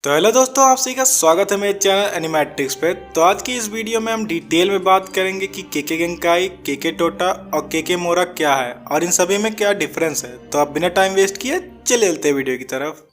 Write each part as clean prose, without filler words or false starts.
तो हेलो दोस्तों, आप सभी का स्वागत है मेरे चैनल एनिमेटिक्स पे। तो आज की इस वीडियो में हम डिटेल में बात करेंगे कि केके गेंकाई, केके टोटा और केके मोरा क्या है और इन सभी में क्या डिफरेंस है। तो अब बिना टाइम वेस्ट किए चले चलते हैं वीडियो की तरफ।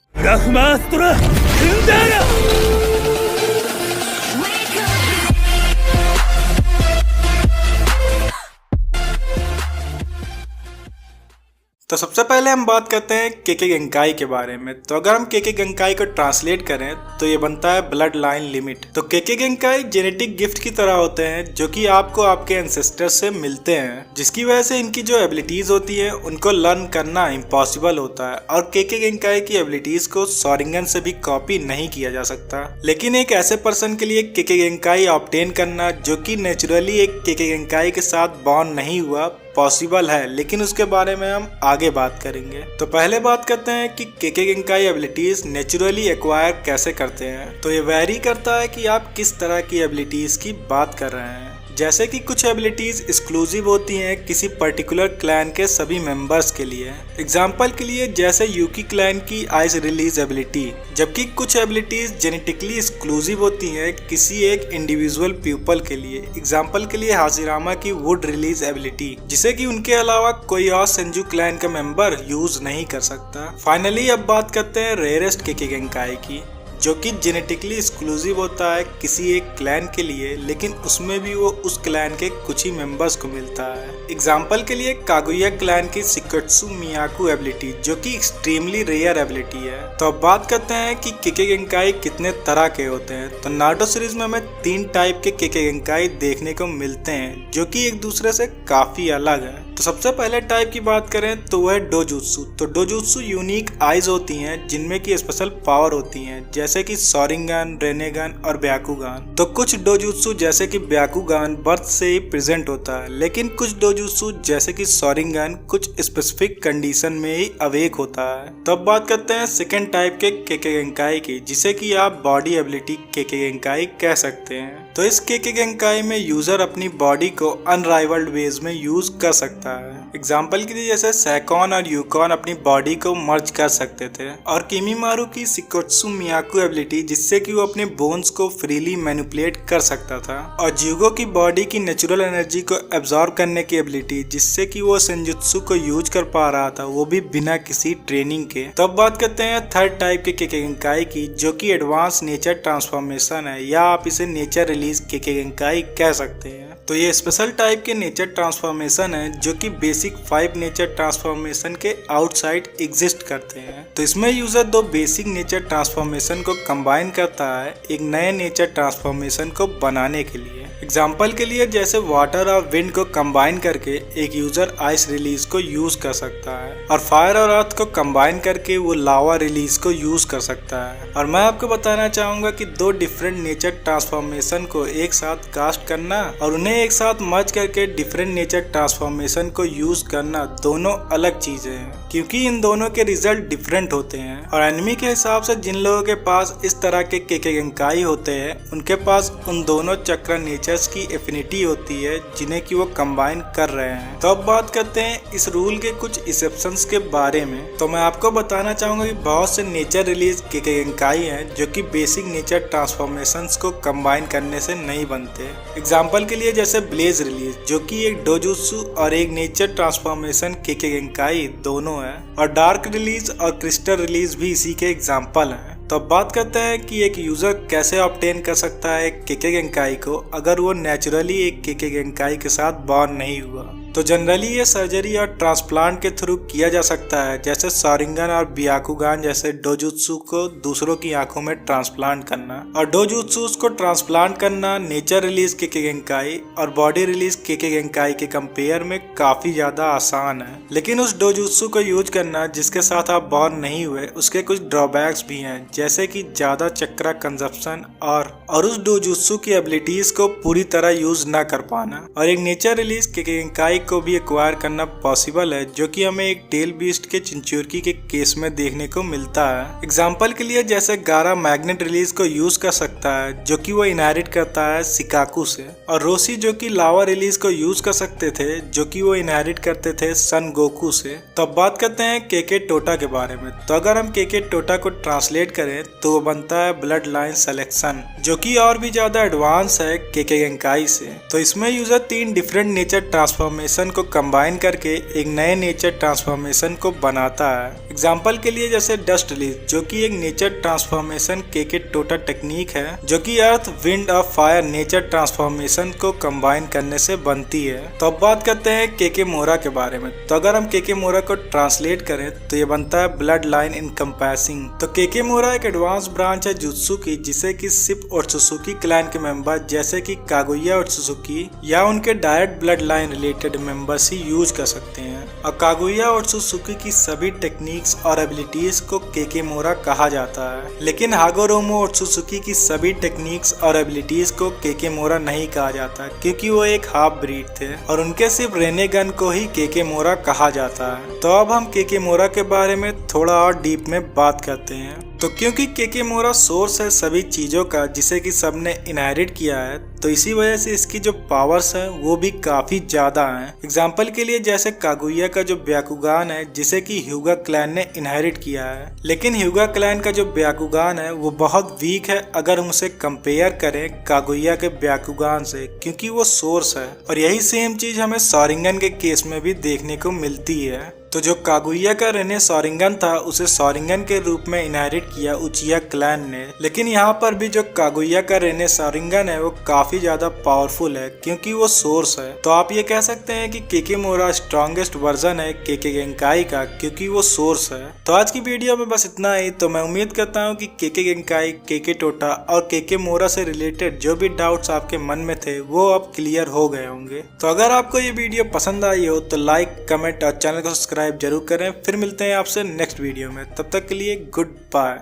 तो सबसे पहले हम बात करते हैं केके गेंकाई के बारे में। तो अगर हम केके गेंकाई को ट्रांसलेट करें तो ये बनता है ब्लड लाइन लिमिट। तो केके गेंकाई जेनेटिक गिफ्ट की तरह होते हैं जो कि आपको आपके एंसेस्टर्स से मिलते हैं, जिसकी वजह से इनकी जो एबिलिटीज होती है उनको लर्न करना इम्पॉसिबल होता है और केके गेंकाई की एबिलिटीज को शोरिंगन से भी कॉपी नहीं किया जा सकता। लेकिन एक ऐसे पर्सन के लिए केके गेंकाई ऑब्टेन करना जो कि नेचुरली एक केके गेंकाई के साथ बॉर्न नहीं हुआ पॉसिबल है, लेकिन उसके बारे में हम आगे बात करेंगे। तो पहले बात करते हैं कि केके गेंकाई एबिलिटीज नेचुरली एक्वायर कैसे करते हैं। तो ये वेरी करता है कि आप किस तरह की एबिलिटीज की बात कर रहे हैं। जैसे कि कुछ एबिलिटीज एक्सक्लूसिव होती हैं किसी पर्टिकुलर क्लैन के सभी मेंबर्स के लिए। एग्जांपल के लिए जैसे यूकी क्लैन की आइस रिलीज एबिलिटी, जबकि कुछ एबिलिटीज जेनेटिकली एक्सक्लूसिव होती हैं किसी एक इंडिविजुअल पीपल के लिए। एग्जांपल के लिए हाशिरामा की वुड रिलीज एबिलिटी, जिसे कि उनके अलावा कोई और सेंजू क्लैन का मेंबर यूज नहीं कर सकता। फाइनली अब बात करते हैं रेयरेस्ट केके गेंकाई की, जो कि जेनेटिकली एक्सक्लूसिव होता है किसी एक क्लैन के लिए, लेकिन उसमें भी वो उस क्लैन के कुछ ही मेंबर्स को मिलता है। एग्जाम्पल के लिए कागुया क्लैन की शिकोत्सु मियाकू एबिलिटी, जो कि एक्सट्रीमली रेयर एबिलिटी है। तो अब बात करते हैं कि केके गेंकाई कितने तरह के होते हैं। तो नारुतो सीरीज में हमें 3 टाइप के केके गेंकाई देखने को मिलते हैं जो कि एक दूसरे से काफी अलग है। तो सबसे पहले टाइप की बात करें तो वह है डोजुत्सु। तो डोजुत्सु यूनिक आइज होती हैं जिनमें की स्पेशल पावर होती हैं, जैसे कि शोरिंगन, रेनेगन और ब्याकुगान। तो कुछ डोजुत्सु जैसे कि ब्याकुगान बर्थ से ही प्रेजेंट होता है, लेकिन कुछ डोजुत्सु जैसे कि शोरिंगन कुछ स्पेसिफिक कंडीशन में ही अवेक होता है। तो अब बात करते हैं सेकेंड टाइप के केके गेंकाई की, जिसे कि आप बॉडी एबिलिटी केके गेंकाई कह सकते हैं। तो इस केके गेंकाई में यूजर अपनी बॉडी को अनराइवल्ड वेज में यूज कर सकता है। एग्जाम्पल के लिए जैसे सैकॉन और यूकॉन अपनी बॉडी को मर्ज कर सकते थे, और किमीमारू की शिकोत्सु मियाकू एबिलिटी जिससे कि वो अपने बोन्स को फ्रीली मैनिपुलेट कर सकता था, और ज्यूगो की बॉडी की नेचुरल एनर्जी को एब्जॉर्ब करने की एबिलिटी जिससे कि वो सेंजुत्सु को यूज कर पा रहा था, वो भी बिना किसी ट्रेनिंग के। तो अब बात करते हैं थर्ड टाइप के केके गेंकाई की, जो कि एडवांस नेचर ट्रांसफॉर्मेशन है, या आप इसे नेचर रिलीज केके गेंकाई कह सकते हैं। तो ये स्पेशल टाइप के नेचर ट्रांसफॉर्मेशन है जो कि बेसिक 5 नेचर ट्रांसफॉर्मेशन के आउटसाइड एग्जिस्ट करते हैं। तो इसमें यूजर 2 बेसिक नेचर ट्रांसफॉर्मेशन को कंबाइन करता है एक नए नेचर ट्रांसफॉर्मेशन को बनाने के लिए। एग्जाम्पल के लिए जैसे वाटर और विंड को कंबाइन करके एक यूजर आइस रिलीज को यूज कर सकता है, और फायर और अर्थ को कंबाइन करके वो लावा रिलीज को यूज कर सकता है। और मैं आपको बताना चाहूंगा कि 2 डिफरेंट नेचर ट्रांसफॉर्मेशन को एक साथ कास्ट करना और उन्हें एक साथ मर्ज करके डिफरेंट नेचर ट्रांसफॉर्मेशन को यूज करना दोनों अलग चीजें हैं, क्योंकि इन दोनों के रिजल्ट डिफरेंट होते हैं। और एनिमी के हिसाब से जिन लोगों के पास इस तरह के केके गेंकाई होते हैं उनके पास उन दोनों चक्र नेचर्स की एफिनिटी होती है जिन्हें कि वो कंबाइन कर रहे हैं। तो अब बात करते हैं इस रूल के कुछ एक्सेप्शंस के बारे में। तो मैं आपको बताना चाहूंगा कि बहुत से नेचर रिलीज केके गेंकाई हैं जो कि बेसिक नेचर ट्रांसफॉर्मेशंस को कंबाइन करने से नहीं बनते। एग्जाम्पल के लिए जैसे ब्लेज रिलीज, जो कि एक डोजुत्सु और एक नेचर ट्रांसफॉर्मेशन केके गेंकाई दोनों है, और डार्क रिलीज और क्रिस्टल रिलीज भी इसी के एग्जाम्पल हैं। तो अब बात करते हैं कि एक यूजर कैसे ऑब्टेन कर सकता है केके गेंकाई को अगर वो नेचुरली एक केके गेंकाई के साथ बॉर्न नहीं हुआ। तो जनरली ये सर्जरी और ट्रांसप्लांट के थ्रू किया जा सकता है, जैसे शोरिंगन और ब्याकुगान जैसे डोजुत्सु को दूसरों की आंखों में ट्रांसप्लांट करना, और डोजुत्सु को ट्रांसप्लांट करना नेचर रिलीज केके गेंकाई और बॉडी रिलीज केके गेंकाई के कंपेयर में काफी ज्यादा आसान है। लेकिन उस डोजुत्सु को यूज करना जिसके साथ आप बॉर्न नहीं हुए उसके कुछ ड्रॉबैक्स भी हैं, जैसे कि ज्यादा चक्रा कंजप्शन और उस डोजुत्सु की एबिलिटीज को पूरी तरह यूज न कर पाना। और एक नेचर रिलीज केके गेंकाई गेंकाई को भी एक्वायर करना पॉसिबल है, जो कि हमें एक टेल बीस्ट के चिंचुरकी के केस में देखने को मिलता है। एग्जाम्पल के लिए जैसे गारा मैग्नेट रिलीज को यूज कर सकता है, जो कि वो इनहेरिट करता है सिकाकू से, और रोसी जो कि लावा रिलीज को यूज कर सकते थे, जो कि वो इनहेरिट करते थे सन गोकू से। तो अब बात करते हैं केके टोटा के बारे में। तो अगर हम केके टोटा को ट्रांसलेट करें तो वो बनता है ब्लड लाइन सेलेक्शन, जो कि और भी ज्यादा एडवांस है केके गेंकाई से। तो इसमें यूजर 3 डिफरेंट नेचर ट्रांसफॉर्मेशन को कंबाइन करके एक नए नेचर ट्रांसफॉर्मेशन को बनाता है। एग्जाम्पल के लिए जैसे डस्ट रिलीज, जो कि एक नेचर ट्रांसफॉर्मेशन केके टोटा टेक्निक है, जो कि अर्थ विंड और फायर नेचर ट्रांसफॉर्मेशन को कंबाइन करने से बनती है। तो अब बात करते हैं केके मोरा के बारे में। तो अगर हम केके मोरा को ट्रांसलेट करें तो ये बनता है ब्लड लाइन इनकम्पैसिंग। तो केके मोरा एक एडवांस ब्रांच है जुत्सु की, जिसे कि सिप और सुसुकी क्लैन के मेंबर जैसे कि कागुया और सुसुकी या उनके direct blood line related members ही यूज कर सकते हैं। और कागुया और सुसुकी की सभी टेक्निक्स और एबिलिटीज को केके मोरा कहा जाता है, लेकिन हागोरोमो और सुसुकी की सभी टेक्निक्स और एबिलिटीज को केके मोरा नहीं कहा जाता, क्योंकि वो एक हाफ ब्रीड थे और उनके सिर्फ रेनेगन को ही केके मोरा कहा जाता है। तो अब हम केके मोरा के बारे में थोड़ा और डीप में बात करते हैं। तो क्योंकि केके मोरा सोर्स है सभी चीजों का, जिसे कि सबने इनहेरिट किया है, तो इसी वजह से इसकी जो पावर्स है वो भी काफी ज्यादा हैं। एग्जाम्पल के लिए जैसे कागुया का जो ब्याकुगान है, जिसे कि ह्यूगा क्लैन ने इनहेरिट किया है, लेकिन ह्यूगा क्लैन का जो ब्याकुगान है वो बहुत वीक है अगर हम उसे कंपेयर करें कागुया के ब्याकुगान से, क्योंकि वो सोर्स है। और यही सेम चीज हमें सॉरिंगन के केस में भी देखने को मिलती है। तो जो कागुया का रेने सॉरिंगन था, उसे सॉरिंगन के रूप में इनहेरिट किया उचिया क्लैन ने, लेकिन यहाँ पर भी जो कागुया का रेने सॉरिंगन है वो काफी ज्यादा पावरफुल है, क्योंकि वो सोर्स है। तो आप ये कह सकते हैं कि केके मोरा स्ट्रॉन्गेस्ट वर्जन है केके गेंकाई का, क्योंकि वो सोर्स है। तो आज की वीडियो में बस इतना ही। तो मैं उम्मीद करता हूँ कि केके गेंकाई, केके टोटा और केके मोरा से रिलेटेड जो भी डाउट्स आपके मन में थे वो अब क्लियर हो गए होंगे। तो अगर आपको ये वीडियो पसंद आई हो तो लाइक, कमेंट और चैनल को सब्सक्राइब जरूर करें। फिर मिलते हैं आपसे नेक्स्ट वीडियो में, तब तक के लिए गुड बाय।